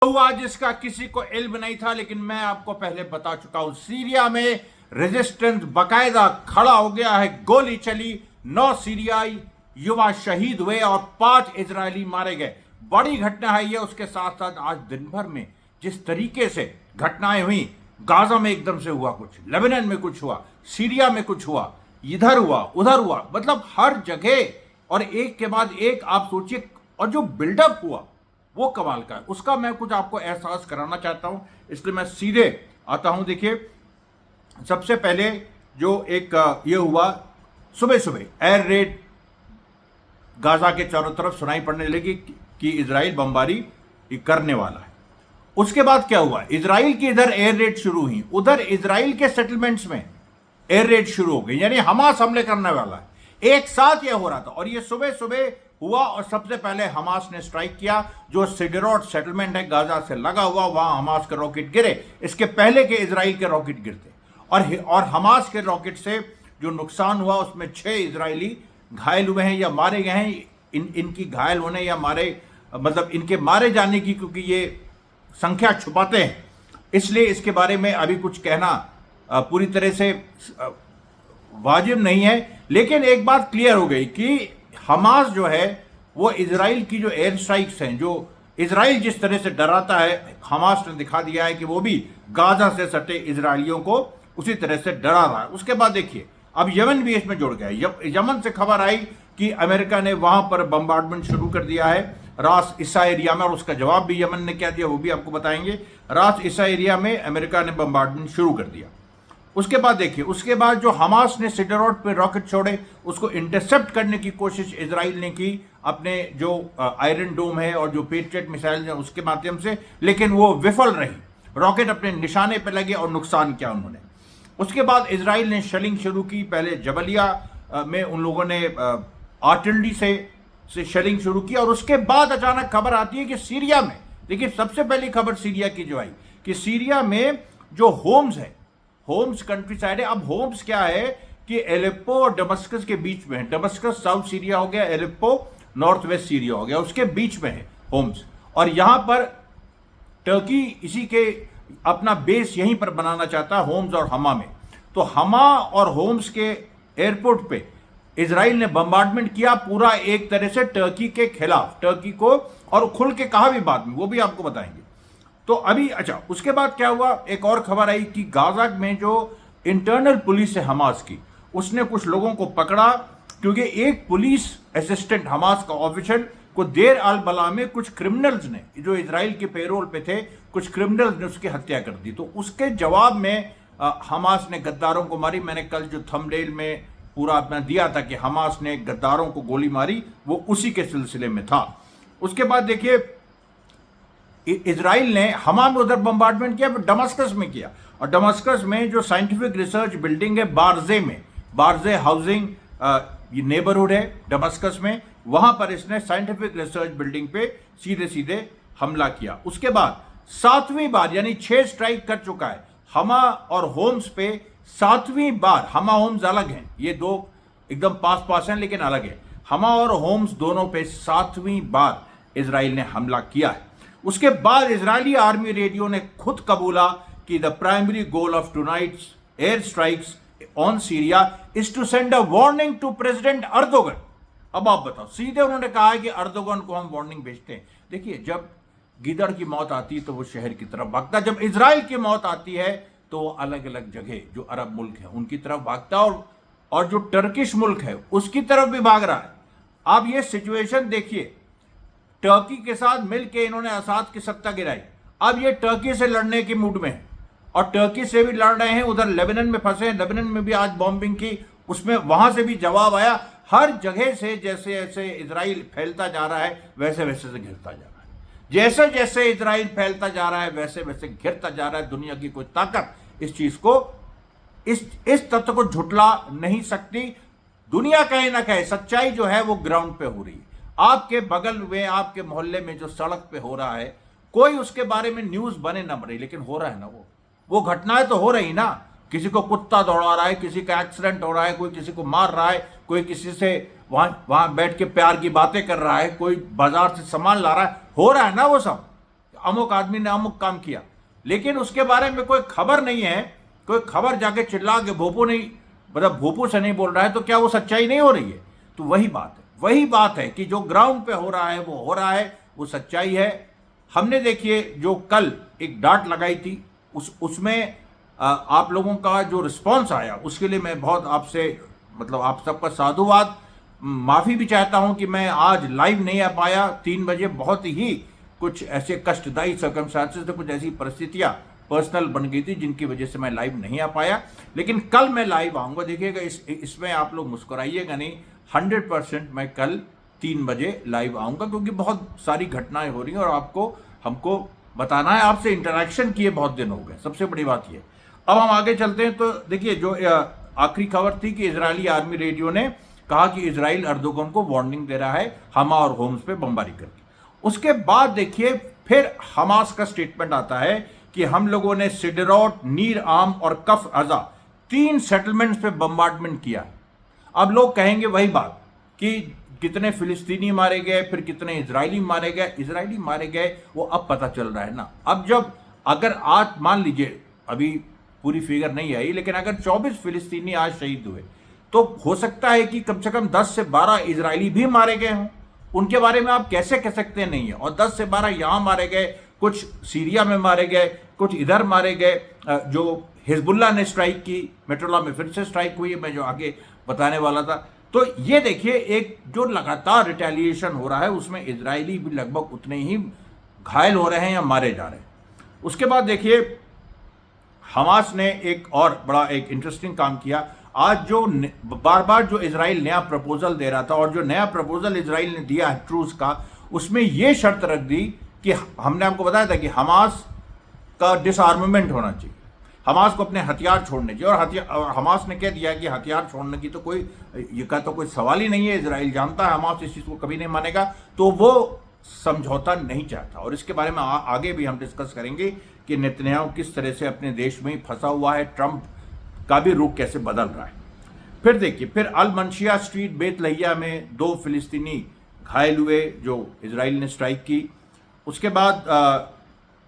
हुआ जिसका किसी को इल्म नहीं था, लेकिन मैं आपको पहले बता चुका हूं। सीरिया में रेजिस्टेंस बकायदा खड़ा हो गया है, गोली चली, 9 सीरियाई युवा शहीद हुए और 5 इजरायली मारे गए। बड़ी घटना है ये। उसके साथ साथ आज दिन भर में जिस तरीके से घटनाएं हुई, गाजा में एकदम से हुआ कुछ, लेबनान में कुछ हुआ, सीरिया में कुछ हुआ, इधर हुआ उधर हुआ, मतलब हर जगह, और एक के बाद एक आप सोचिए, और जो बिल्डअप हुआ वो कमाल का है। उसका मैं कुछ आपको एहसास कराना चाहता हूं, इसलिए मैं सीधे आता हूं। देखिए, सबसे पहले जो एक ये हुआ, सुबह सुबह एयर रेड गाजा के चारों तरफ सुनाई पड़ने लगी कि इजराइल बमबारी करने वाला है। उसके बाद क्या हुआ, इजराइल की इधर एयर रेड शुरू हुई, उधर इजराइल के सेटलमेंट्स में एयर रेड शुरू हो गई, यानी हमास हमले करने वाला है। एक साथ यह हो रहा था और ये सुबह सुबह हुआ। और सबसे पहले हमास ने स्ट्राइक किया, जो सिडरोट सेटलमेंट है गाजा से लगा हुआ, वहां हमास के रॉकेट गिरे। इसके पहले के इजराइल के रॉकेट गिरते और हमास के रॉकेट से जो नुकसान हुआ उसमें 6 इजरायली घायल हुए हैं या मारे गए हैं। इनकी घायल होने या मारे, मतलब इनके मारे जाने की, क्योंकि ये संख्या छुपाते हैं, इसलिए इसके बारे में अभी कुछ कहना पूरी तरह से वाजिब नहीं है। लेकिन एक बात क्लियर हो गई कि हमास जो है वो इजराइल की जो एयर स्ट्राइक्स हैं, जो इजराइल जिस तरह से डराता है, हमास ने दिखा दिया है कि वो भी गाजा से सटे इजरायलियों को उसी तरह से डरा रहा है। उसके बाद देखिए, अब यमन भी इसमें जुड़ गया। यमन से खबर आई कि अमेरिका ने वहां पर बम्बार्डमेंट शुरू कर दिया है रास इसा एरिया में, और उसका जवाब भी यमन ने क्या दिया वो भी आपको बताएंगे। रास इसा एरिया में अमेरिका ने बम्बार्डमेंट शुरू कर दिया। उसके बाद देखिए, उसके बाद जो हमास ने सिडरोट पे रॉकेट छोड़े, उसको इंटरसेप्ट करने की कोशिश इजराइल ने की अपने जो आयरन डोम है और जो पेट्रियट मिसाइल है उसके माध्यम से, लेकिन वो विफल रही। रॉकेट अपने निशाने पर लगे और नुकसान किया उन्होंने। उसके बाद इजराइल ने शेलिंग शुरू की। पहले जबलिया में उन लोगों ने आर्टिलरी से शेलिंग शुरू की, और उसके बाद अचानक खबर आती है कि सीरिया में, देखिए सबसे पहली खबर सीरिया की जो आई कि सीरिया में जो होम्स है, होम्स कंट्री साइड है। अब होम्स क्या है कि एलेप्पो और डमस्कस के बीच में है। डमस्कस साउथ सीरिया हो गया, एलेप्पो नॉर्थ वेस्ट सीरिया हो गया, उसके बीच में है होम्स। और यहां पर टर्की इसी के अपना बेस यहीं पर बनाना चाहता है, होम्स और हमा में। तो हमा और होम्स के एयरपोर्ट पे इजराइल ने बम्बार्डमेंट किया, पूरा एक तरह से टर्की के खिलाफ, टर्की को, और खुल के कहा भी बाद में, वो भी आपको बताएंगे। तो अभी अच्छा, उसके बाद क्या हुआ, एक और खबर आई कि गाजा में जो इंटरनल पुलिस है हमास की, उसने कुछ लोगों को पकड़ा, क्योंकि एक पुलिस असिस्टेंट हमास का ऑफिसर को देर अल बला में कुछ क्रिमिनल्स ने, जो इजराइल के पेरोल पे थे, कुछ क्रिमिनल्स ने उसकी हत्या कर दी। तो उसके जवाब में हमास ने गद्दारों को मारी। मैंने कल जो थंबनेल में पूरा अपना दिया था कि हमास ने गद्दारों को गोली मारी, वो उसी के सिलसिले में था। उसके बाद देखिए, इजराइल ने हमा में उधर बम्बार्डमेंट किया, फिर डमस्कस में किया। और डमस्कस में जो साइंटिफिक रिसर्च बिल्डिंग है बारजे में, बारजे हाउसिंग ये नेबरहुड है डमस्कस में, वहां पर इसने साइंटिफिक रिसर्च बिल्डिंग पे सीधे सीधे हमला किया। उसके बाद 7वीं बार, यानी 6 स्ट्राइक कर चुका है हमा और होम्स पे। 7वीं बार, हमा होम्स अलग हैं, ये दो एकदम पास पास हैं लेकिन अलग है। हमा और होम्स दोनों पे 7वीं बार इजराइल ने हमला किया है। उसके बाद इजरायली आर्मी रेडियो ने खुद कबूला कि the primary goal of tonight's air strikes on Syria is to send a warning to President Erdogan. अब आप बताओ, सीधे उन्होंने कहा है कि अर्दोगन को हम वार्निंग भेजते हैं। देखिए, जब गिदड़ की मौत आती है तो वो शहर की तरफ भागता है, जब इजराइल की मौत आती है तो अलग अलग जगह जो अरब मुल्क है उनकी तरफ भागता है, और जो टर्किश मुल्क है उसकी तरफ भी भाग रहा है। आप ये सिचुएशन देखिए, टर्की के साथ मिलकर इन्होंने असाद की सत्ता गिराई, अब ये टर्की से लड़ने की मूड में है, और टर्की से भी लड़ रहे हैं, उधर लेबनान में फंसे हैं। लेबनान में भी आज बॉम्बिंग की, उसमें वहां से भी जवाब आया। हर जगह से जैसे जैसे इजराइल फैलता जा रहा है वैसे वैसे से घिरता जा रहा है। जैसे जैसे इजराइल फैलता जा रहा है वैसे वैसे घिरता जा रहा है। दुनिया की कोई ताकत इस चीज को, इस तथ्य को झुटला नहीं सकती। दुनिया कहे ना कहे, सच्चाई जो है वो ग्राउंड पे हो रही है। आपके बगल में, आपके मोहल्ले में जो सड़क पे हो रहा है, कोई उसके बारे में न्यूज बने ना बने, लेकिन हो रहा है ना, वो घटनाएं तो हो रही ना। किसी को कुत्ता दौड़ा रहा है, किसी का एक्सीडेंट हो रहा है, कोई किसी को मार रहा है, कोई किसी से वहां बैठ के प्यार की बातें कर रहा है, कोई बाजार से सामान ला रहा है, हो रहा है ना वो सब। अमुक आदमी ने अमुक काम किया, लेकिन उसके बारे में कोई खबर नहीं है, कोई खबर जाके चिल्ला के भोपू नहीं, मतलब भोपू से नहीं बोल रहा है, तो क्या वो सच्चाई नहीं हो रही है? तो वही बात है कि जो ग्राउंड पे हो रहा है वो हो रहा है, वो सच्चाई है। हमने देखिए जो कल एक डांट लगाई थी, उसमें आप लोगों का जो रिस्पांस आया उसके लिए मैं बहुत आपसे, मतलब आप सबका साधुवाद, माफ़ी भी चाहता हूं कि मैं आज लाइव नहीं आ पाया 3 बजे। बहुत ही कुछ ऐसे कष्टदायी सर्कमस्टांसेस थे, कुछ ऐसी परिस्थितियां पर्सनल बन गई थी जिनकी वजह से मैं लाइव नहीं आ पाया, लेकिन कल मैं लाइव आऊँगा। देखिएगा, इसमें आप लोग मुस्कुराइएगा नहीं, 100% मैं कल 3 बजे लाइव आऊँगा, क्योंकि बहुत सारी घटनाएं हो रही हैं और हमको बताना है। आपसे इंटरेक्शन किए बहुत दिन हो गए, सबसे बड़ी बात ये। अब हम आगे चलते हैं। तो देखिए, जो आखिरी खबर थी कि इजरायली आर्मी रेडियो ने कहा कि इजराइल अर्दोगन को वार्निंग दे रहा है हमा और होम्स पे बमबारी करके। उसके बाद देखिए फिर हमास का स्टेटमेंट आता है कि हम लोगों ने सिडरोट, नीर आम और कफ अजा 3 सेटलमेंट्स पे बम्बार्डमेंट किया। अब लोग कहेंगे वही बात कि कितने फिलिस्तीनी मारे गए, फिर कितने इजरायली मारे गए, वो अब पता चल रहा है ना। अब जब अगर आज मान लीजिए, अभी पूरी फिगर नहीं आई, लेकिन अगर 24 फिलिस्तीनी आज शहीद हुए, तो हो सकता है कि कम से कम 10 से 12 इजरायली भी मारे गए हों। उनके बारे में आप कैसे कह सकते नहीं है? और 10 से 12 यहां मारे गए, कुछ सीरिया में मारे गए, कुछ इधर मारे गए। जो हिजबुल्लाह ने स्ट्राइक की, मेट्रोला में फिर से स्ट्राइक हुई है, मैं जो आगे बताने वाला था। तो ये देखिए, एक जो लगातार रिटेलिएशन हो रहा है, उसमें इजरायली भी लगभग उतने ही घायल हो रहे हैं या मारे जा रहे हैं। उसके बाद देखिए, हमास ने एक और बड़ा एक इंटरेस्टिंग काम किया। आज जो बार बार जो इजराइल नया प्रपोजल दे रहा था, और जो नया प्रपोजल इजराइल ने दिया है ट्रूस का, उसमें यह शर्त रख दी कि हमने आपको बताया था कि हमास का डिसआर्ममेंट होना चाहिए, हमास को अपने हथियार छोड़ने चाहिए। और हमास ने कह दिया कि हथियार छोड़ने की तो कोई सवाल ही नहीं है। इजराइल जानता है हमास इस चीज़ को कभी नहीं मानेगा, तो वो समझौता नहीं चाहता। और इसके बारे में आगे भी हम डिस्कस करेंगे कि नेतन्याहू किस तरह से अपने देश में ही फंसा हुआ है, ट्रंप का भी रुख कैसे बदल रहा है। फिर देखिए, फिर अल मनशिया स्ट्रीट बेतलहिया में 2 फिलिस्तीनी घायल हुए जो इजराइल ने स्ट्राइक की। उसके बाद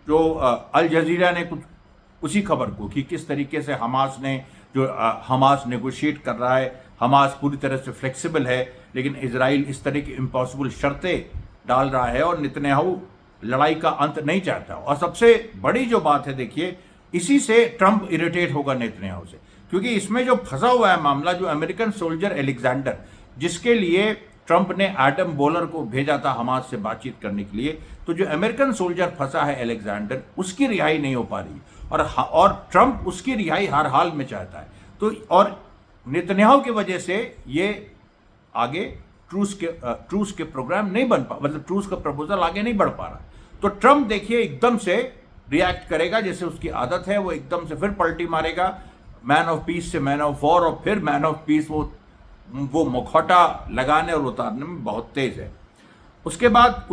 जो अल जजीरा ने कुछ उसी खबर को कि किस तरीके से हमास नेगोशिएट कर रहा है, हमास पूरी तरह से फ्लेक्सिबल है, लेकिन इजराइल इस तरह की इम्पॉसिबल शर्तें डाल रहा है और नेतन्याहू लड़ाई का अंत नहीं चाहता। और सबसे बड़ी जो बात है, देखिए, इसी से ट्रंप इरिटेट होगा नेतन्याहू से, क्योंकि इसमें जो फंसा हुआ है मामला, जो अमेरिकन सोल्जर एलेक्जेंडर, जिसके लिए ट्रंप ने एडम बोलर को भेजा था हमास से बातचीत करने के लिए, तो जो अमेरिकन सोल्जर फंसा है एलेक्जेंडर, उसकी रिहाई नहीं हो पा रही, और ट्रंप उसकी रिहाई हर हाल में चाहता है। तो और नेतन्याहू की वजह से ये आगे ट्रूस के प्रोग्राम नहीं बन पा, मतलब ट्रूस का प्रपोजल आगे नहीं बढ़ पा रहा। तो ट्रंप देखिए एकदम से रिएक्ट करेगा, जैसे उसकी आदत है, वो एकदम से फिर पलटी मारेगा, मैन ऑफ पीस से मैन ऑफ वॉर, और फिर मैन ऑफ पीस वो मुखौटा लगाने और उतारने में बहुत तेज है। उसके बाद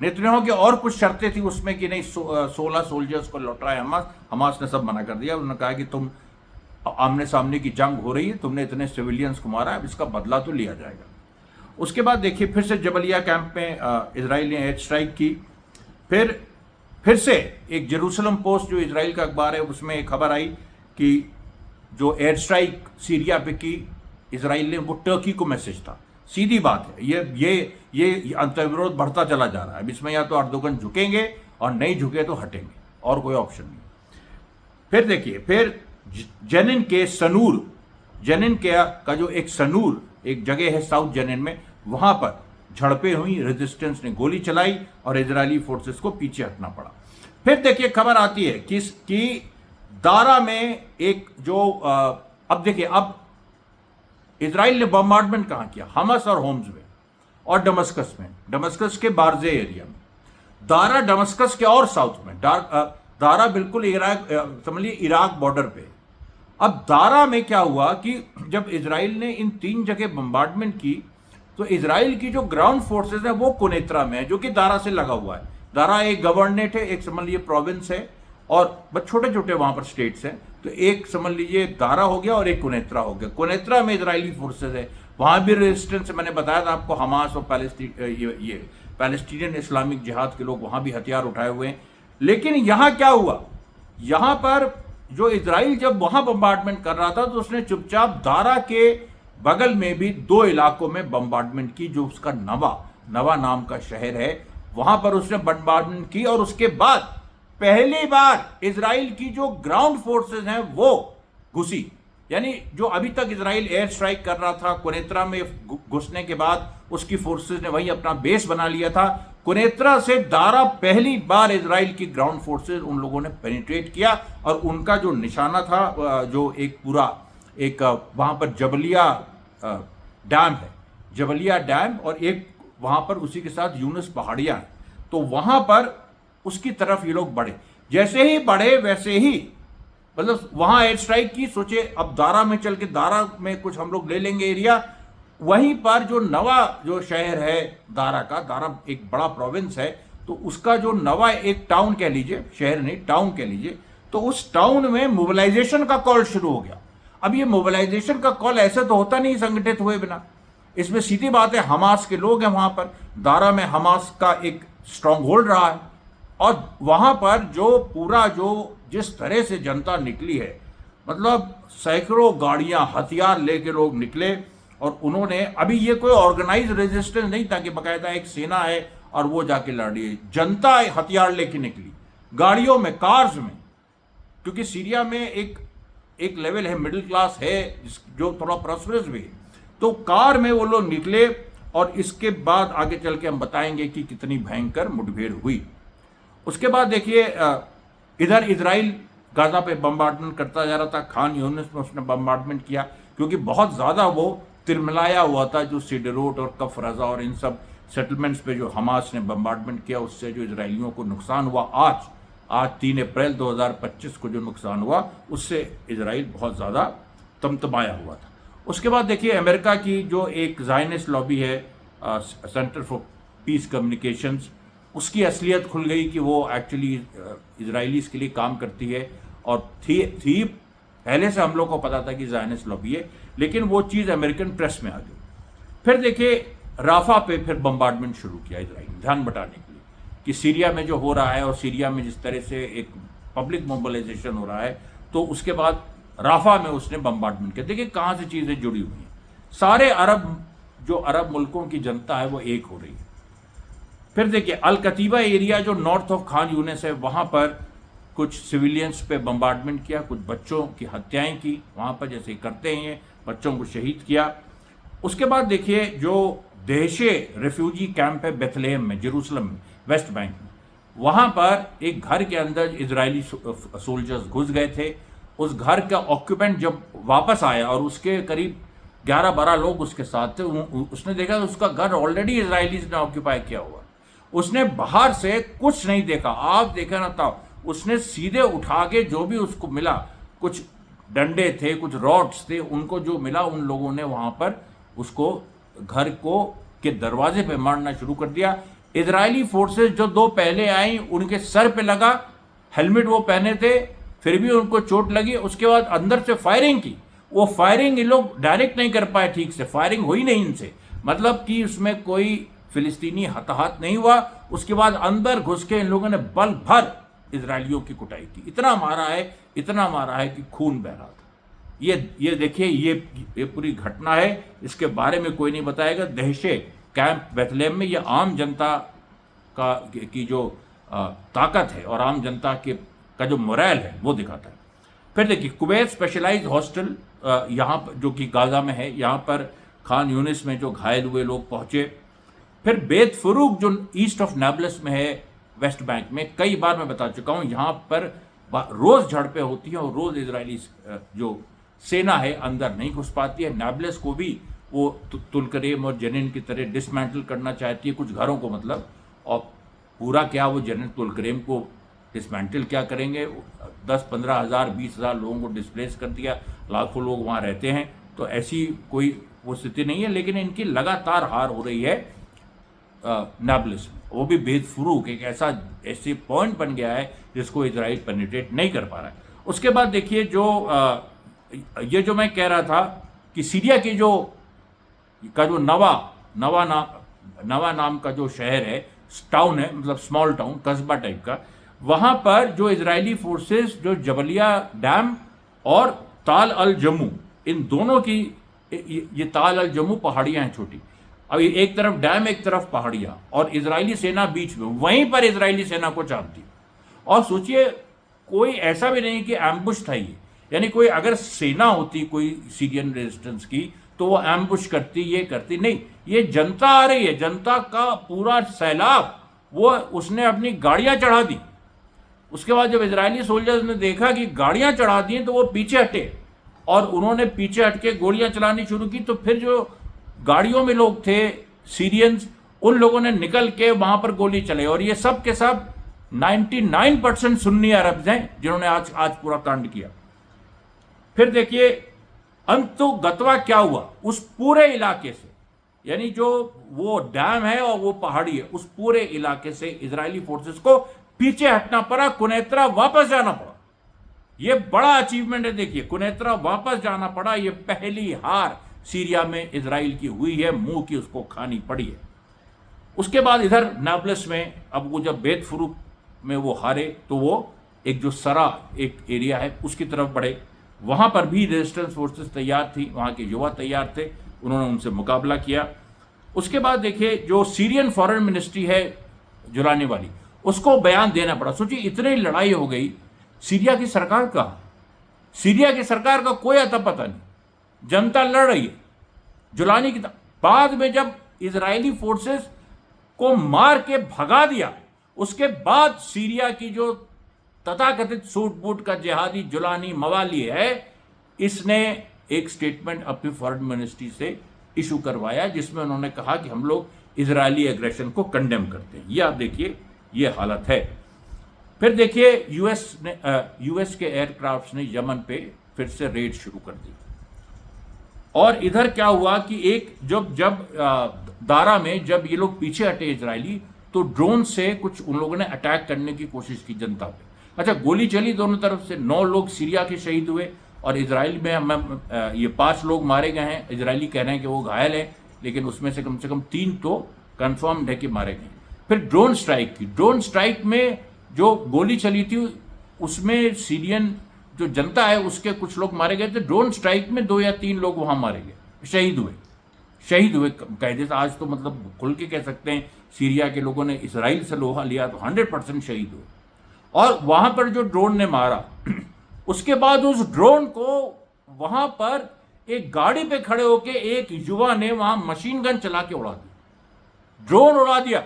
नेतन्याहू की और कुछ शर्तें थी उसमें कि नहीं, 16 सोल्जर्स को लौट रहा है हमास ने सब मना कर दिया। उन्होंने कहा कि तुम आमने सामने की जंग हो रही है, तुमने इतने सिविलियंस को मारा, अब इसका बदला तो लिया जाएगा। उसके बाद देखिए, फिर से जबलिया कैंप में इजराइल ने एयर स्ट्राइक की। फिर से एक जेरूसलम पोस्ट जो इजराइल का अखबार है, उसमें एक खबर आई कि जो एयर स्ट्राइक सीरिया पे की इजराइल ने, वो टर्की को मैसेज था। सीधी बात है, ये अंतर्विरोध बढ़ता चला जा रहा है। अब इसमें या तो अर्दोगन झुकेंगे, और नहीं झुके तो हटेंगे, और कोई ऑप्शन नहीं। फिर देखिए, फिर जेनिन का जो एक सनूर एक जगह है साउथ जेनिन में, वहां पर झड़पें हुई, रेजिस्टेंस ने गोली चलाई और इजरायली फोर्सेस को पीछे हटना पड़ा। फिर देखिए खबर आती है कि दारा में एक जो अब देखिए, अब इजराइल ने बम्बार्डमेंट कहां किया? हमस और होम्स में और डमस्कस में, डमस्कस के बारजे एरिया में। दारा डमस्कस के और साउथ में, दारा बिल्कुल इराक, समझिए इराक बॉर्डर पे। अब दारा में क्या हुआ कि जब इजराइल ने इन 3 जगह बम्बार्डमेंट की, तो इजराइल की जो ग्राउंड फोर्सेज है वो कुनेत्रा में है, जो कि दारा से लगा हुआ है। दारा एक गवर्नेट है, एक समझ लीजिए प्रोविंस है, और बस छोटे छोटे वहां पर स्टेट्स हैं। तो एक समझ लीजिए दारा हो गया और एक कुनेत्रा हो गया। कुनेत्रा में इजरायली फोर्सेज है, वहां भी रेजिस्टेंस, मैंने बताया था आपको, हमास और पैलेस्टीनियन इस्लामिक जिहाद के लोग वहाँ भी हथियार उठाए हुए हैं। लेकिन यहाँ क्या हुआ, यहाँ पर जो इजराइल जब वहाँ बम्बार्डमेंट कर रहा था तो उसने चुपचाप दारा के बगल में भी 2 इलाकों में बम्बार्डमेंट की, जो उसका नवा नाम का शहर है, वहाँ पर उसने बम्बार्डमेंट की। और उसके बाद पहली बार इजराइल की जो ग्राउंड फोर्सेस हैं वो घुसी, यानी जो अभी तक इजराइल एयर स्ट्राइक कर रहा था, कुनेत्रा में घुसने के बाद उसकी फोर्सेस ने वहीं अपना बेस बना लिया था। कुनेत्रा से दारा पहली बार इजराइल की ग्राउंड फोर्सेस उन लोगों ने पेनिट्रेट किया और उनका जो निशाना था, जो एक पूरा एक वहाँ पर जबलिया डैम है, जबलिया डैम, और एक वहाँ पर उसी के साथ यूनुस पहाड़ियाँ हैं, तो वहाँ पर उसकी तरफ ये लोग बढ़े। जैसे ही बढ़े वैसे ही मतलब वहाँ एयर स्ट्राइक की, सोचे अब दारा में चल के दारा में कुछ हम लोग ले लेंगे एरिया। वहीं पर जो नवा जो शहर है दारा का, दारा एक बड़ा प्रोविंस है, तो उसका जो नवा एक टाउन कह लीजिए, शहर नहीं टाउन कह लीजिए, तो उस टाउन में मोबिलाइजेशन का कॉल शुरू हो गया। अब ये मोबिलाइजेशन का कॉल ऐसे तो होता नहीं संगठित हुए बिना, इसमें सीधी बात है हमास के लोग हैं वहां पर, दारा में हमास का एक स्ट्रांग होल्ड रहा है, और वहां पर जो पूरा जो जिस तरह से जनता निकली है, मतलब सैकड़ों गाड़ियां हथियार लेके लोग निकले, और उन्होंने, अभी ये कोई ऑर्गेनाइज रेजिस्टेंस नहीं था कि बाकायदा एक सेना है और वो जाके लड़ रही है, जनता हथियार लेके निकली गाड़ियों में, कार्स में, क्योंकि सीरिया में एक लेवल है, मिडिल क्लास है जो थोड़ा प्रॉस्परस भी है, तो कार में वो लोग निकले। और इसके बाद आगे चल के हम बताएंगे कि कितनी भयंकर मुठभेड़ हुई। उसके बाद देखिए इधर इजराइल गाजा पे बम्बार्डमेंट करता जा रहा था, खान यूनिस में उसने बम्बार्डमेंट किया, क्योंकि बहुत ज़्यादा वो तिरमिलाया हुआ था, जो सिडरोट और कफ रजा और इन सब सेटलमेंट्स पे जो हमास ने बम्बार्डमेंट किया, उससे जो इजरायलियों को नुकसान हुआ, आज 3 अप्रैल 2025 को जो नुकसान हुआ, उससे इजराइल बहुत ज़्यादा तमतमाया हुआ था। उसके बाद देखिए अमेरिका की जो एक ज़ायनिस्ट लॉबी है, सेंटर फॉर पीस कम्युनिकेशंस, उसकी असलियत खुल गई कि वो एक्चुअली इजराइलीज़ के लिए काम करती है, और थी पहले से हम लोग को पता था कि ज़ायनिस्ट लॉबी है, लेकिन वो चीज़ अमेरिकन प्रेस में आ गई। फिर देखिए राफा पे फिर बम्बार्डमेंट शुरू किया इजराइल ने, ध्यान बटाने के लिए कि सीरिया में जो हो रहा है, और सीरिया में जिस तरह से एक पब्लिक मोबिलाइजेशन हो रहा है, तो उसके बाद राफा में उसने बम्बार्डमेंट किया। देखिए कहाँ से चीज़ें जुड़ी हुई हैं, सारे अरब मुल्कों की जनता है वो एक हो रही है। फिर देखिए अल कतीबा एरिया जो नॉर्थ ऑफ खान यूनिस है, वहाँ पर कुछ सिविलियंस पे बम्बार्डमेंट किया, कुछ बच्चों की हत्याएं की वहाँ पर, जैसे करते हैं बच्चों को शहीद किया। उसके बाद देखिए जो दहशे रेफ्यूजी कैंप है बेथलेहम में, जेरूसलम में, वेस्ट बैंक में, वहाँ पर एक घर के अंदर इजरायली सोल्जर्स घुस गए थे। उस घर का ऑक्यूपेंट जब वापस आया और उसके करीब 11-12 लोग उसके साथ थे, उसने देखा कि उसका घर ऑलरेडी इजरायलीज ने ऑक्यूपाई किया हुआ। उसने बाहर से कुछ नहीं देखा, आप देखा ना था, उसने सीधे उठा के जो भी उसको मिला, कुछ डंडे थे, कुछ रॉड्स थे, उनको जो मिला उन लोगों ने वहाँ पर उसको घर को के दरवाजे पे मारना शुरू कर दिया। इजरायली फोर्सेस जो 2 पहले आई, उनके सर पे लगा, हेलमेट वो पहने थे, फिर भी उनको चोट लगी। उसके बाद अंदर से फायरिंग की, वो फायरिंग ये लोग डायरेक्ट नहीं कर पाए, ठीक से फायरिंग हुई नहीं इनसे, मतलब कि उसमें कोई फिलिस्तीनी हताहत नहीं हुआ। उसके बाद अंदर घुस के इन लोगों ने बल भर इजरायलियों की कुटाई की, इतना मारा है कि खून बह रहा था। ये देखिए ये पूरी घटना है, इसके बारे में कोई नहीं बताएगा। दहशे कैंप बेथलेहम में, ये आम जनता की जो ताकत है और आम जनता का जो मोरल है वो दिखाता है। फिर देखिए कुवैत स्पेशलाइज्ड हॉस्टल यहाँ पर जो कि गाजा में है, यहाँ पर खान यूनिस में जो घायल हुए लोग पहुँचे। फिर बेत फरूक जो ईस्ट ऑफ नाब्लस में है वेस्ट बैंक में, कई बार मैं बता चुका हूँ, यहाँ पर रोज़ झड़पें होती हैं और रोज़ इजरायली जो सेना है अंदर नहीं घुस पाती है। नाब्लस को भी वो तुलकरेम और जनिन की तरह डिसमेंटल करना चाहती है, कुछ घरों को मतलब, और पूरा क्या वो जनिन तुलकरेम को डिसमेंटल क्या करेंगे, 10-15 हज़ार 20 हज़ार लोगों को डिस्प्लेस कर दिया, लाखों लोग वहाँ रहते हैं, तो ऐसी कोई वो स्थिति नहीं है। लेकिन इनकी लगातार हार हो रही है नाब्लस में, वो भी बेत फरूक एक ऐसे पॉइंट बन गया है जिसको इजराइल पेनिट्रेट नहीं कर पा रहा है। उसके बाद देखिए जो मैं कह रहा था कि सीरिया की जो नवा नवा नाम का जो शहर है, टाउन है, मतलब स्मॉल टाउन, कस्बा टाइप का, वहां पर जो इजरायली फोर्सेस जो जबलिया डैम और ताल अल जम्मू, इन दोनों की, ये ताल अल जम्मू पहाड़ियां हैं छोटी, अब एक तरफ डैम एक तरफ पहाड़ियां, और इजरायली सेना बीच में, वहीं पर इजरायली सेना को चाहती। और सोचिए, कोई ऐसा भी नहीं कि एम्बुश था ये, यानी कोई अगर सेना होती कोई सीरियन रेजिस्टेंस की तो वो एम्बुश करती, ये करती नहीं, ये जनता आ रही है, जनता का पूरा सैलाब, वो उसने अपनी गाड़ियां चढ़ा दी। उसके बाद जब इजरायली सोल्जर्स ने देखा कि गाड़ियां चढ़ा दी तो वो पीछे हटे, और उन्होंने पीछे हटके गोलियां चलानी शुरू की। तो फिर जो गाड़ियों में लोग थे सीरियंस, उन लोगों ने निकल के वहां पर गोली चले, और ये सब के सब 99% सुन्नी अरब हैं जिन्होंने आज पूरा कांड किया। फिर देखिए अंतु गतवा क्या हुआ उस पूरे इलाके से, यानी जो वो डैम है और वो पहाड़ी है, उस पूरे इलाके से इजरायली फोर्सेस को पीछे हटना पड़ा, कुनैत्रा वापस जाना पड़ा। ये बड़ा अचीवमेंट है। देखिए, कुनैत्रा वापस जाना पड़ा, ये पहली हार सीरिया में इजराइल की हुई है, मुंह की उसको खानी पड़ी है। उसके बाद इधर नाब्लस में, अब वो जब बेत फुरूक में वो हारे तो वो एक जो सरा एक एरिया है उसकी तरफ बढ़े, वहां पर भी रेजिस्टेंस फोर्सेस तैयार थी, वहां के युवा तैयार थे, उन्होंने उनसे मुकाबला किया। उसके बाद देखिए जो सीरियन फॉरेन मिनिस्ट्री है जुलानी वाली, उसको बयान देना पड़ा। सोचिए इतनी लड़ाई हो गई, सीरिया की सरकार का, सीरिया की सरकार का कोई अता पता नहीं, जनता लड़ रही है जुलानी की। बाद में जब इजरायली फोर्सेस को मार के भगा दिया, उसके बाद सीरिया की जो तथाकथित सूट बूट का जिहादी जुलानी मवाली है, इसने एक स्टेटमेंट अपनी फॉरेन मिनिस्ट्री से इशू करवाया, जिसमें उन्होंने कहा कि हम लोग इजरायली एग्रेशन को कंडेम करते हैं। ये आप देखिए, ये हालत है। फिर देखिए यूएस के एयरक्राफ्ट ने यमन पे फिर से रेड शुरू कर दी। और इधर क्या हुआ कि एक जब दारा में जब ये लोग पीछे हटे इजरायली, तो ड्रोन से कुछ उन लोगों ने अटैक करने की कोशिश की जनता पे। अच्छा, गोली चली दोनों तरफ से, 9 लोग सीरिया के शहीद हुए, और इजराइल में ये 5 लोग मारे गए हैं। इजरायली कह रहे हैं कि वो घायल है, लेकिन उसमें से कम 3 तो कंफर्म्ड है कि मारे गए। फिर ड्रोन स्ट्राइक की, ड्रोन स्ट्राइक में जो गोली चली थी उसमें सीरियन जो जनता है उसके कुछ लोग मारे गए थे। ड्रोन स्ट्राइक में 2 या 3 लोग वहां मारे गए, शहीद हुए कायदे से। आज तो मतलब खुल के कह सकते हैं सीरिया के लोगों ने इसराइल से लोहा लिया तो 100% शहीद हुए। और वहां पर जो ड्रोन ने मारा, उसके बाद उस ड्रोन को वहां पर एक गाड़ी पे खड़े होके एक युवा ने वहां मशीन गन चला के उड़ा दिया, ड्रोन उड़ा दिया।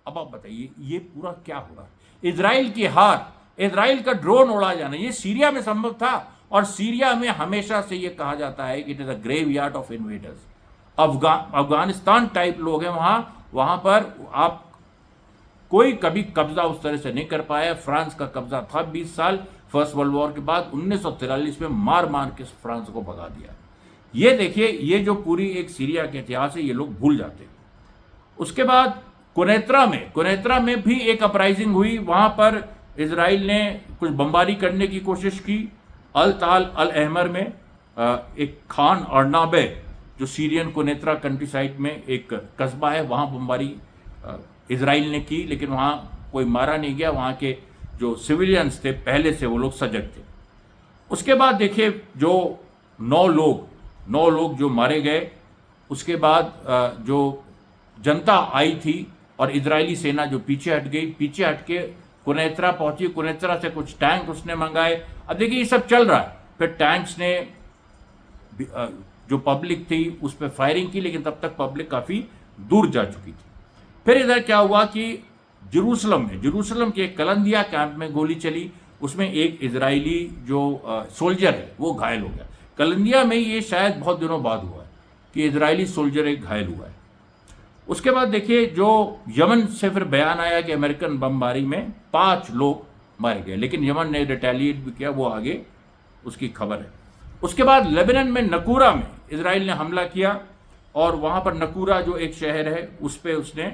अब आप बताइए ये पूरा क्या हो रहा है? इजराइल की हार, इजराइल का ड्रोन उड़ा जाना, ये सीरिया में संभव था। और सीरिया में हमेशा से ये कहा जाता है कि it is a graveyard of invaders. Afghanistan type लोग हैं वहां पर आप कोई कभी कब्जा उस तरह से नहीं कर पाया। फ्रांस का कब्जा था 20 साल फर्स्ट वर्ल्ड वॉर के बाद, 1943 में मार के फ्रांस को भगा दिया। ये देखिए, ये जो पूरी एक सीरिया के इतिहास है, ये लोग भूल जाते हैं। उसके बाद कुनैत्रा में भी एक अपराइजिंग हुई। वहां पर इजराइल ने कुछ बमबारी करने की कोशिश की। अल ताल अल अहमर में एक खान अर्नाबे, जो सीरियन कुनैत्रा कंट्री साइड में एक कस्बा है, वहां बमबारी इजराइल ने की, लेकिन वहां कोई मारा नहीं गया। वहां के जो सिविलियंस थे पहले से वो लोग सजग थे। उसके बाद देखिए जो 9 लोग जो मारे गए, उसके बाद जो जनता आई थी और इजरायली सेना जो पीछे हट गई, पीछे हट के कुनैत्रा पहुंची। कुनैत्रा से कुछ टैंक उसने मंगाए। अब देखिए ये सब चल रहा है। फिर टैंक्स ने जो पब्लिक थी उस पर फायरिंग की, लेकिन तब तक पब्लिक काफी दूर जा चुकी थी। फिर इधर क्या हुआ कि जेरूसलम के कलंदिया कैंप में गोली चली। उसमें एक इजरायली जो सोल्जर है वो घायल हो गया। कलंदिया में ये शायद बहुत दिनों बाद हुआ है कि इजरायली सोल्जर एक घायल हुआ है। उसके बाद देखिए जो यमन से फिर बयान आया कि अमेरिकन बमबारी में 5 लोग मारे गए, लेकिन यमन ने रिटेलिएट भी किया, वो आगे उसकी खबर है। उसके बाद लेबनान में नकूरा में इजराइल ने हमला किया, और वहां पर नकूरा जो एक शहर है उस पर उसने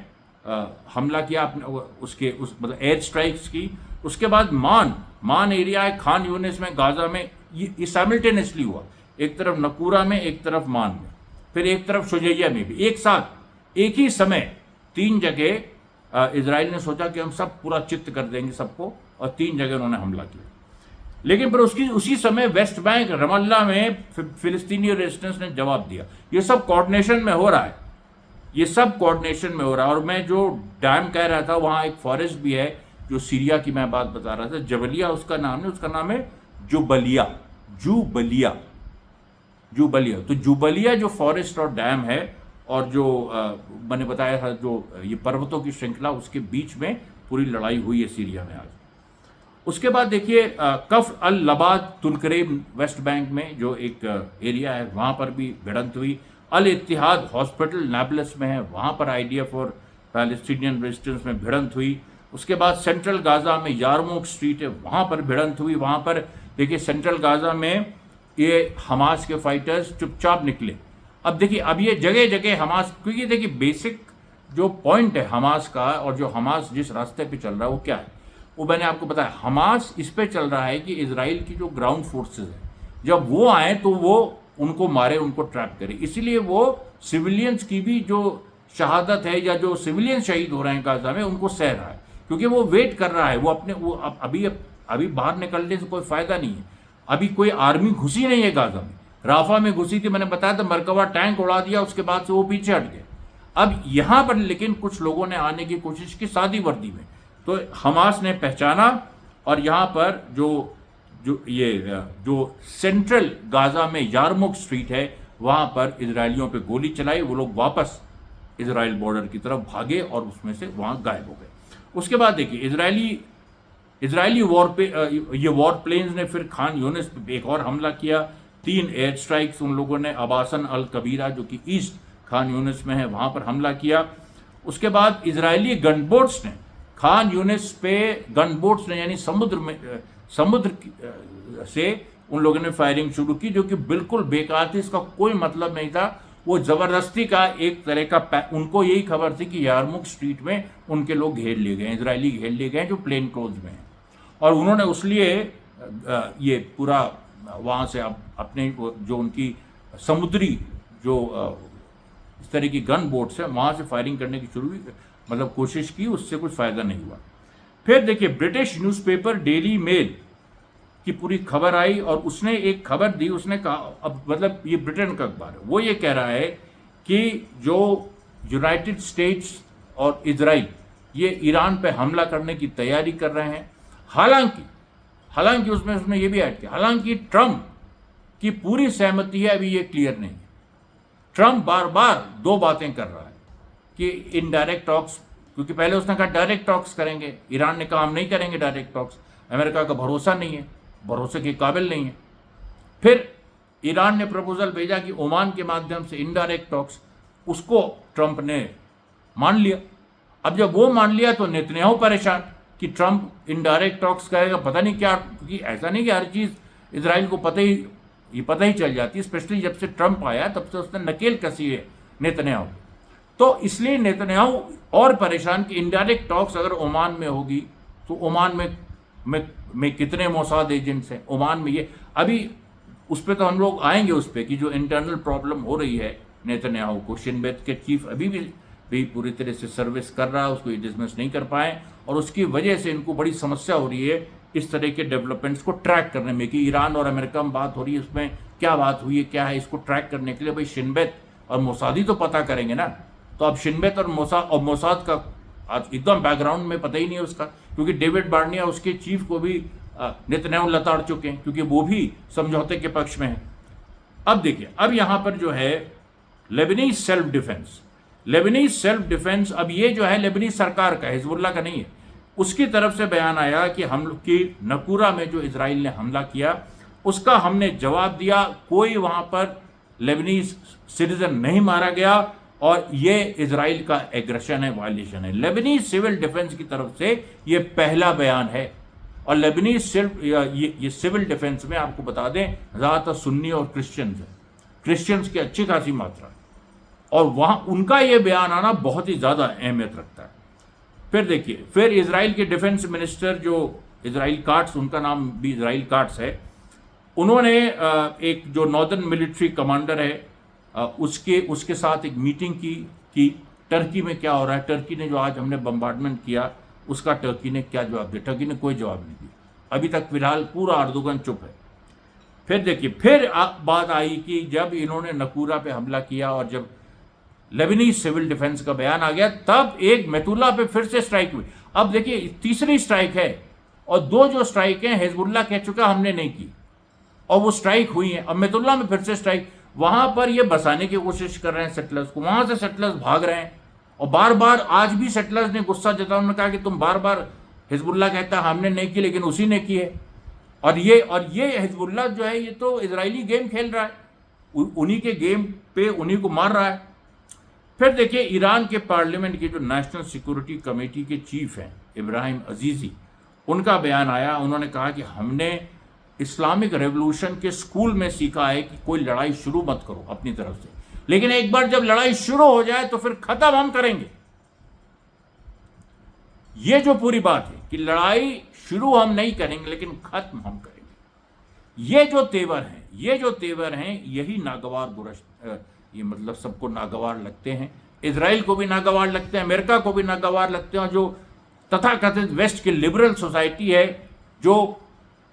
हमला किया, मतलब एयर स्ट्राइक्स की। उसके बाद मान एरिया है खान यूनिस में, गाजा में, ये साइमल्टेनियसली हुआ। एक तरफ नकूरा में, एक तरफ मान में, फिर एक तरफ शुजैया में भी, एक साथ एक ही समय 3 जगह इजराइल ने सोचा कि हम सब पूरा चित्त कर देंगे सबको, और 3 जगह उन्होंने हमला किया। लेकिन फिर उसी समय वेस्ट बैंक रमल्ला में फिलिस्तीनी रेजिस्टेंस ने जवाब दिया। ये सब कोऑर्डिनेशन में हो रहा है, ये सब कोऑर्डिनेशन में हो रहा है। और मैं जो डैम कह रहा था, वहाँ एक फॉरेस्ट भी है जो सीरिया की मैं बात बता रहा था, जबलिया उसका नाम है, उसका नाम है जुबलिया। तो जुबलिया जो फॉरेस्ट और डैम है, और जो मैंने बताया था जो ये पर्वतों की श्रृंखला, उसके बीच में पूरी लड़ाई हुई है सीरिया में आज। उसके बाद देखिए कफ अल लबाद तुलकरेम वेस्ट बैंक में जो एक एरिया है, वहाँ पर भी भिड़ंत हुई। अल इत्तिहाद हॉस्पिटल नाब्लस में है, वहाँ पर आइडिया फॉर पैलेस्टीनियन रेजिस्टेंस में भिड़ंत हुई। उसके बाद सेंट्रल गाजा में यारमुक स्ट्रीट है, वहाँ पर भिड़ंत हुई। वहाँ पर देखिए सेंट्रल गाजा में ये हमास के फाइटर्स चुपचाप निकले। अब देखिए अब ये जगह जगह हमास, क्योंकि देखिए बेसिक जो पॉइंट है हमास का, और जो हमास जिस रास्ते पे चल रहा है वो क्या है, वो मैंने आपको बताया। हमास इस पे चल रहा है कि इजराइल की जो ग्राउंड फोर्सेस है, जब वो आए तो वो उनको मारे, उनको ट्रैप करे। इसीलिए वो सिविलियंस की भी जो शहादत है, या जो सिविलियन शहीद हो रहे हैं गाजा में, उनको सह रहा है, क्योंकि वो वेट कर रहा है। वो अपने वो अभी बाहर निकलने से कोई फायदा नहीं है। अभी कोई आर्मी घुसी नहीं है गाजा में। राफा में घुसी थी, मैंने बताया था, मरकवा टैंक उड़ा दिया, उसके बाद से वो पीछे हट गए। अब यहां पर लेकिन कुछ लोगों ने आने की कोशिश की सादी वर्दी में, तो हमास ने पहचाना, और यहां पर जो सेंट्रल गाजा में यारमुक स्ट्रीट है, वहां पर इजरायलियों पे गोली चलाई। वो लोग वापस इजराइल बॉर्डर की तरफ भागे और उसमें से वहां गायब हो गए। उसके बाद देखिए इजरायली वॉर प्लेन्स ने फिर खान यूनिस पे एक और हमला किया। 3 एयर स्ट्राइक्स उन लोगों ने अबासन अल कबीरा जो कि ईस्ट खान यूनिस में है, वहां पर हमला किया। उसके बाद इजरायली गनबोट्स ने खान यूनिस पे, गनबोट्स ने यानी समुद्र से उन लोगों ने फायरिंग शुरू की, जो कि बिल्कुल बेकार थी, इसका कोई मतलब नहीं था। वो जबरदस्ती का एक तरह का उनको यही खबर थी कि यारमुक स्ट्रीट में उनके लोग घेर लिए गए, इजरायली घेर लिए गए जो प्लेन क्लोज में हैं, और उन्होंने उसलिए ये पूरा वहाँ से अपने जो उनकी समुद्री जो इस तरह की गन बोट्स है, वहाँ से फायरिंग करने की मतलब कोशिश की, उससे कुछ फ़ायदा नहीं हुआ। फिर देखिए ब्रिटिश न्यूज़पेपर डेली मेल की पूरी खबर आई, और उसने एक खबर दी। उसने कहा, अब मतलब ये ब्रिटेन का अखबार है, वो ये कह रहा है कि जो यूनाइटेड स्टेट्स और इजराइल ये ईरान पे हमला करने की तैयारी कर रहे हैं। हालांकि उसने ये भी ऐड किया, हालांकि ट्रंप की पूरी सहमति है, अभी ये क्लियर नहीं है। ट्रंप बार बार 2 बातें कर रहा है कि इनडायरेक्ट टॉक्स, क्योंकि पहले उसने कहा डायरेक्ट टॉक्स करेंगे, ईरान ने कहा हम नहीं करेंगे डायरेक्ट टॉक्स, अमेरिका का भरोसा नहीं है, भरोसे के काबिल नहीं है। फिर ईरान ने प्रपोजल भेजा कि ओमान के माध्यम से इनडायरेक्ट टॉक्स, उसको ट्रंप ने मान लिया। अब जब वो मान लिया तो नेतन्याहू परेशान कि ट्रंप इनडायरेक्ट टॉक्स करेगा, पता नहीं क्या, क्योंकि ऐसा नहीं कि हर चीज़ इजराइल को पता ही चल जाती है। स्पेशली जब से ट्रंप आया तब से उसने नकेल कसी है नेतन्याहू, तो इसलिए नेतन्याहू और परेशान कि इनडायरेक्ट टॉक्स अगर ओमान में होगी तो ओमान में कितने मोसाद एजेंट्स हैं ओमान में। ये अभी उस पर तो हम लोग आएंगे, उस पर कि जो इंटरनल प्रॉब्लम हो रही है नेतन्याहू को। शिन बेत के चीफ अभी भी पूरी तरह से सर्विस कर रहा है, उसको ये डिसमिस नहीं कर पाए, और उसकी वजह से इनको बड़ी समस्या हो रही है इस तरह के डेवलपमेंट्स को ट्रैक करने में, कि ईरान और अमेरिका में बात हो रही है, उसमें क्या बात हुई है, क्या है, इसको ट्रैक करने के लिए भाई शिन बेत और मोसाद ही तो पता करेंगे ना। तो अब शिन बेत और मोसाद का आज एकदम बैकग्राउंड में पता ही नहीं है उसका, क्योंकि डेविड बार्निया उसके चीफ को भी नेतन्याहू लताड़ चुके हैं, क्योंकि वो भी समझौते के पक्ष में है। अब देखिए, अब यहाँ पर जो है लेबनीज सेल्फ डिफेंस, अब ये जो है लेबनीज सरकार का, हिजबुल्लाह का नहीं है, उसकी तरफ से बयान आया कि हम लोग की नकूरा में जो इजराइल ने हमला किया उसका हमने जवाब दिया, कोई वहाँ पर लेबनीज सिटीजन नहीं मारा गया, और ये इजराइल का एग्रेशन है, वायलेशन है। लेबनीज सिविल डिफेंस की तरफ से ये पहला बयान है, और लेबनीज ये सिविल डिफेंस में आपको बता दें ज़्यादातर सुन्नी और क्रिश्चियंस की अच्छी खासी मात्रा है, और वहाँ उनका ये बयान आना बहुत ही ज़्यादा अहमियत रखता है। फिर देखिए, फिर इजराइल के डिफेंस मिनिस्टर जो इजराइल काट्स, उनका नाम भी इजराइल काट्स है, उन्होंने एक जो नॉर्दर्न मिलिट्री कमांडर है उसके साथ एक मीटिंग की टर्की में क्या हो रहा है, टर्की ने जो आज हमने बम्बार्डमेंट किया उसका टर्की ने क्या जवाब दिया? टर्की ने कोई जवाब नहीं दिया अभी तक। फिलहाल पूरा अर्दोगन चुप है। फिर देखिए, फिर बात आई कि जब इन्होंने नकूरा पे हमला किया और जब लेबनीज सिविल डिफेंस का बयान आ गया, तब एक मेतुल्ला पे फिर से स्ट्राइक हुई। अब देखिए, तीसरी स्ट्राइक है और दो जो स्ट्राइक हैं हिजबुल्लाह कह चुका हमने नहीं की, और वो स्ट्राइक हुई है। अब मेतुल्ला में फिर से स्ट्राइक, वहां पर ये बसाने की कोशिश कर रहे हैं सेटलर्स को, वहां से सेटलर्स भाग रहे हैं। और बार बार आज भी सेटलर्स ने गुस्सा जताया, उन्होंने कहा कि तुम बार बार, हिजबुल्लाह कहता है हमने नहीं की लेकिन उसी ने की है। और ये हिजबुल्लाह जो है ये तो इजरायली गेम खेल रहा है, उन्हीं के गेम पे उन्हीं को मार रहा है। फिर देखिए, ईरान के पार्लियामेंट के जो नेशनल सिक्योरिटी कमेटी के चीफ हैं इब्राहिम अजीजी, उनका बयान आया। उन्होंने कहा कि हमने इस्लामिक रेवोल्यूशन के स्कूल में सीखा है कि कोई लड़ाई शुरू मत करो अपनी तरफ से, लेकिन एक बार जब लड़ाई शुरू हो जाए तो फिर खत्म हम करेंगे। ये जो पूरी बात है कि लड़ाई शुरू हम नहीं करेंगे लेकिन खत्म हम करेंगे, ये जो तेवर हैं यही नागवार ये मतलब सबको नागवार लगते हैं। इजराइल को भी नागवार लगते हैं, अमेरिका को भी नागवार लगते हैं। और जो तथाकथित वेस्ट की लिबरल सोसाइटी है जो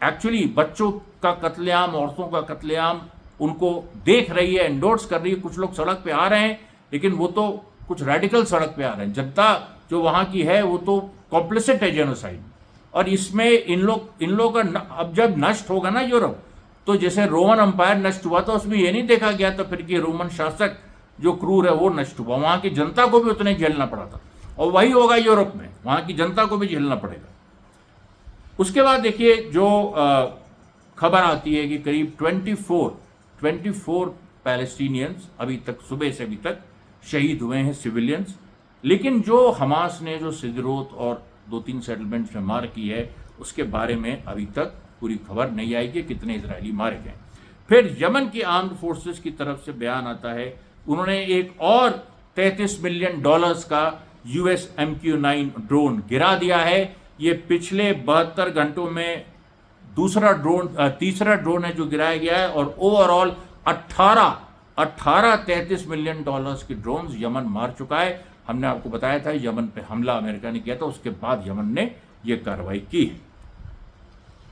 एक्चुअली बच्चों का कत्लेआम, औरतों का कत्लेआम उनको देख रही है, एंडोर्स कर रही है। कुछ लोग सड़क पे आ रहे हैं लेकिन वो तो कुछ रेडिकल सड़क पे आ रहे हैं। जनता जो वहां की है वो तो कॉम्प्लिसिट है जेनोसाइड। और इसमें इन लोग का अब जब नष्ट होगा ना यूरोप, तो जैसे रोमन अंपायर नष्ट हुआ था उसमें ये नहीं देखा गया था फिर कि रोमन शासक जो क्रूर है वो नष्ट हुआ, वहां की जनता को भी उतने झेलना पड़ा था। और वही होगा यूरोप में, वहां की जनता को भी झेलना पड़ेगा। उसके बाद देखिए, जो खबर आती है कि करीब 24 पैलेस्टीनियंस अभी तक, सुबह से अभी तक शहीद हुए हैं, सिविलियंस। लेकिन जो हमास ने जो सिदरोत और 2-3 सेटलमेंट्स में मार की है उसके बारे में अभी तक पूरी खबर नहीं आई कि कितने इजरायली मारे गए। फिर यमन की आर्म्ड फोर्सेस की तरफ से बयान आता है, उन्होंने एक और $33 मिलियन का US MQ-9 ड्रोन गिरा दिया है। ये पिछले 72 घंटों में तीसरा ड्रोन है जो गिराया गया है। और ओवरऑल 18 $33 मिलियन के ड्रोन्स यमन मार चुका है। हमने आपको बताया था यमन पे हमला अमेरिका ने किया था, उसके बाद यमन ने यह कार्रवाई की है।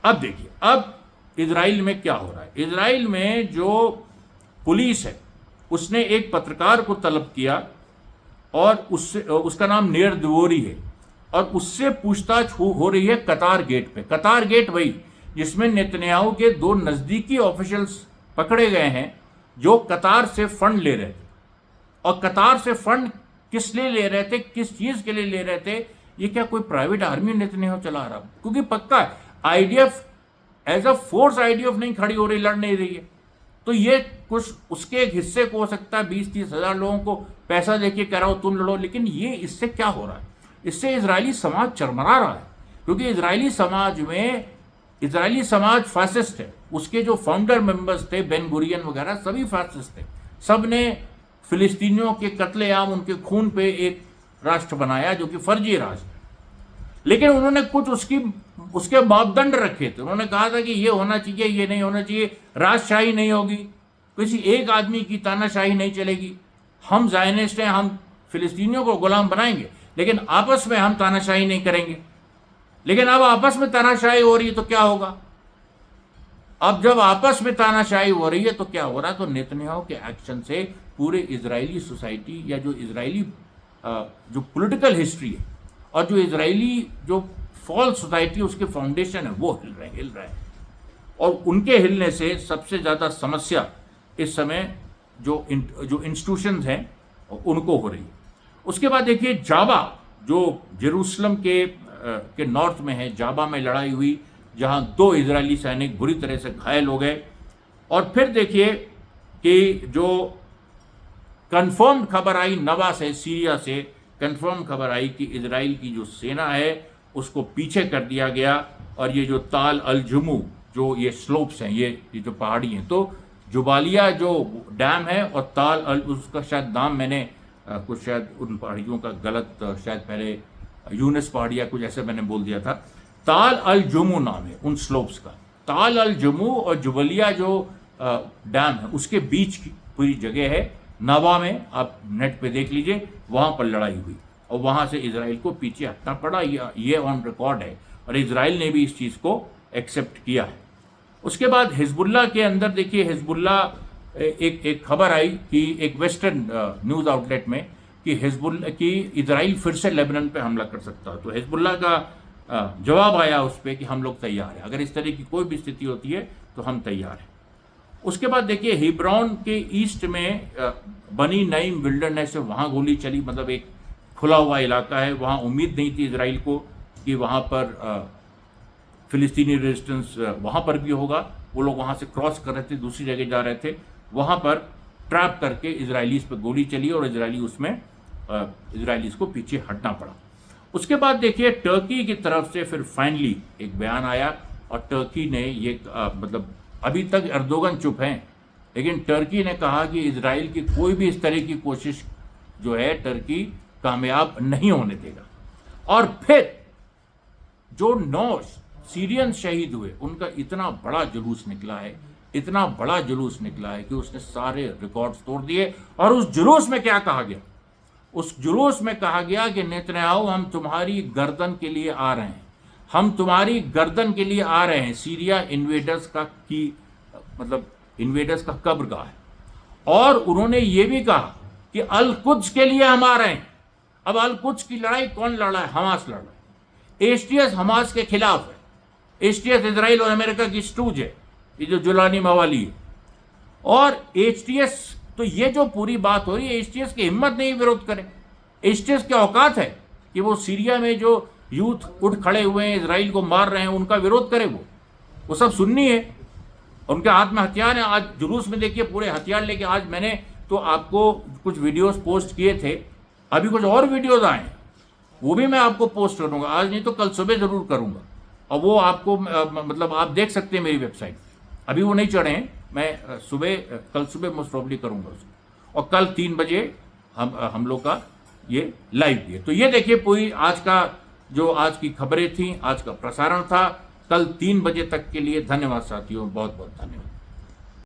अब देखिए, अब इजराइल में क्या हो रहा है। इजराइल में जो पुलिस है उसने एक पत्रकार को तलब किया और उसका नाम नेर दिवोरी है, और उससे पूछताछ हो रही है कतार गेट पे। कतार गेट वही जिसमें नेतन्याहू के 2 नजदीकी ऑफिशियल्स पकड़े गए हैं जो कतार से फंड ले रहे थे। और कतार से फंड किस लिए ले रहे थे, किस चीज के लिए ले रहे थे? ये क्या कोई प्राइवेट आर्मी नेतन्याहू चला रहा? क्योंकि पक्का IDF as a force IDF नहीं खड़ी हो रही, लड़ नहीं रही है, तो ये कुछ उसके एक हिस्से को हो सकता है 20-30 हजार लोगों को पैसा देके कह रहा हो तुम लड़ो। लेकिन ये इससे क्या हो रहा है? इससे इजरायली समाज चरमरा रहा है, क्योंकि इजरायली समाज फैसिस्ट है। उसके जो फाउंडर मेंबर्स थे, बेन गुरियन वगैरह, सभी फैसिस्ट थे। सब ने फिलिस्तीनियों के कत्लेआम, उनके खून पे एक राष्ट्र बनाया जो कि फर्जी राष्ट्र। लेकिन उन्होंने कुछ उसके मापदंड रखे थे। उन्होंने कहा था कि ये होना चाहिए, ये नहीं होना चाहिए, राजशाही नहीं होगी, किसी एक आदमी की तानाशाही नहीं चलेगी, हम ज़ायनिस्ट हैं, हम फिलिस्तीनियों को गुलाम बनाएंगे लेकिन आपस में हम तानाशाही नहीं करेंगे। लेकिन अब आपस में तानाशाही हो रही है तो क्या होगा? अब जब आपस में तानाशाही हो रही है तो क्या हो रहा है? तो नेतन्याहू के एक्शन से पूरे इजरायली सोसाइटी या जो इजरायली जो पॉलिटिकल हिस्ट्री है और जो इजरायली जो फॉल्स सोसाइटी उसके फाउंडेशन है वो हिल रहे हैं। और उनके हिलने से सबसे ज़्यादा समस्या इस समय जो इंस्टीट्यूशंस हैं उनको हो रही है। उसके बाद देखिए, जाबा जो जेरूसलम के नॉर्थ में है, जाबा में लड़ाई हुई जहां 2 इजरायली सैनिक बुरी तरह से घायल हो गए। और फिर देखिए कि जो कंफर्म खबर आई नवा से, सीरिया से कंफर्म खबर आई कि इजराइल की जो सेना है उसको पीछे कर दिया गया। और ये जो ताल अल जुमू, जो ये स्लोप्स हैं, ये जो पहाड़ी हैं, तो जुबालिया जो डैम है और ताल अल, उसका शायद नाम मैंने कुछ शायद उन पहाड़ियों का गलत, शायद पहले यूनिस पहाड़ी या कुछ ऐसे मैंने बोल दिया था। ताल अल जुमू नाम है उन स्लोप्स का। ताल अल जुमू और जुबलिया जो डैम है उसके बीच की पूरी जगह है, नवा में, आप नेट पे देख लीजिए, वहाँ पर लड़ाई हुई और वहाँ से इजराइल को पीछे हटना पड़ा। ये ऑन रिकॉर्ड है और इजराइल ने भी इस चीज़ को एक्सेप्ट किया है। उसके बाद हिजबुल्लाह के अंदर देखिए, हिजबुल्लाह एक खबर आई कि एक वेस्टर्न न्यूज़ आउटलेट में कि हिजबुल्लाह की इजराइल फिर से लेबनान पे हमला कर सकता है। तो हिजबुल्लाह का जवाब आया उस पर कि हम लोग तैयार हैं, अगर इस तरह की कोई भी स्थिति होती है तो हम तैयार हैं। उसके बाद देखिए, हिब्रॉन के ईस्ट में बनी नईम विल्डरनेस है, वहाँ गोली चली। मतलब एक खुला हुआ इलाका है, वहाँ उम्मीद नहीं थी इजराइल को कि वहाँ पर फिलिस्तीनी रेजिस्टेंस वहाँ पर भी होगा। वो लोग वहाँ से क्रॉस कर रहे थे, दूसरी जगह जा रहे थे, वहाँ पर ट्रैप करके इजराइलीज पर गोली चली और इजराइलीज को पीछे हटना पड़ा। उसके बाद देखिए, टर्की की तरफ से फिर फाइनली एक बयान आया और टर्की ने ये मतलब अभी तक एर्दोगन चुप हैं, लेकिन टर्की ने कहा कि इजराइल की कोई भी इस तरह की कोशिश जो है टर्की कामयाब नहीं होने देगा। और फिर जो 9 सीरियन शहीद हुए, उनका इतना बड़ा जुलूस निकला है, इतना बड़ा जुलूस निकला है कि उसने सारे रिकॉर्ड्स तोड़ दिए। और उस जुलूस में क्या कहा गया? उस जुलूस में कहा गया कि नेतन्याहू, हम तुम्हारी गर्दन के लिए आ रहे हैं, हम तुम्हारी गर्दन के लिए आ रहे हैं। सीरिया इन्वेडर्स का मतलब इन्वेडर्स का कब्रगाह है। और उन्होंने ये भी कहा कि अल कुद्स के लिए हम आ रहे हैं। अब अल कुद्स की लड़ाई कौन लड़ रहा है? हमास लड़ रहा है। एचटीएस हमास के खिलाफ है। एचटीएस इजराइल और अमेरिका की स्टूज है, ये जो जुलानी मवाली है। और एचटीएस, तो ये जो पूरी बात हो रही है, एचटीएस की हिम्मत नहीं विरोध करे। एचटीएस की औकात है कि वो सीरिया में जो यूथ उठ खड़े हुए हैं, इजराइल को मार रहे हैं, उनका विरोध करे। वो सब सुन्नी है, उनके हाथ में हथियार है। आज जुलूस में देखिए पूरे हथियार लेके, आज मैंने तो आपको कुछ वीडियोस पोस्ट किए थे, अभी कुछ और वीडियोस आए हैं, वो भी मैं आपको पोस्ट करूंगा। आज नहीं तो कल सुबह जरूर करूंगा, और वो आपको मतलब आप देख सकते हैं मेरी वेबसाइट। अभी वो नहीं चढ़े हैं, मैं कल सुबह मोस्ट प्रॉब्ली करूंगा उसको। और कल 3 बजे हम लोग का ये लाइव भी है। तो ये देखिए पूरी आज की खबरें थी, आज का प्रसारण था कल 3 बजे तक के लिए। धन्यवाद साथियों, बहुत बहुत धन्यवाद।